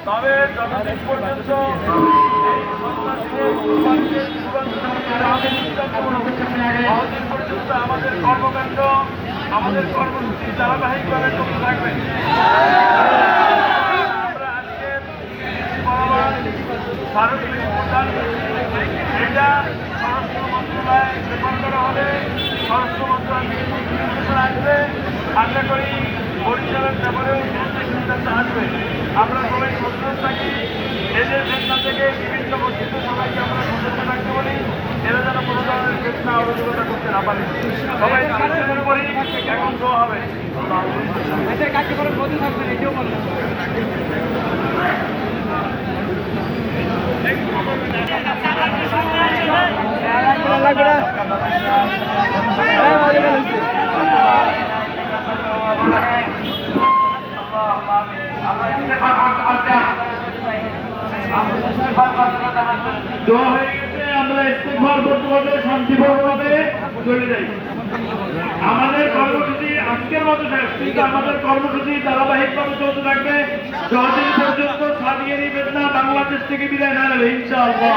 তবে যতদিন পর্যন্ত এই সন্ত্রাসীদের ততদিন পর্যন্ত আমাদের কর্মকাণ্ড আমাদের কর্মসূচি ধারাবাহিকভাবে চলতে থাকবে। আমরা আজকে স্মারকলিপি প্রদান এটা স্বরাষ্ট্র মন্ত্রণালয়ে রেকর্ড করা হবে। স্বরাষ্ট্র মন্ত্রণালয় আসবে, আশা করি বরিশালের ব্যাপারেও সিদ্ধান্ত আসবে। আমরা সবাই সচেতন থাকি, এদের চেতনা থেকে বিভিন্ন বস্তুত সবাইকে আমরা সচেতন রাখতে বলি, এরা যেন কোনো ধরনের চেতনা অরাজকতা করতে না পারে। সবাই সচেতন করি, এখন তো হবে। আমরা ইস্তেগফার করতে হবে, শান্তিপূর্ণভাবে চলে যাই। আমাদের কর্মসূচি আজকের মতো শেষ, কিন্তু আমাদের কর্মসূচি ধারাবাহিকভাবে চলতে থাকবে যতদিন পর্যন্ত সাদিয়ানি বেদনা বাংলাদেশ থেকে বিদায় না নেবে। ইনশাআল্লাহ।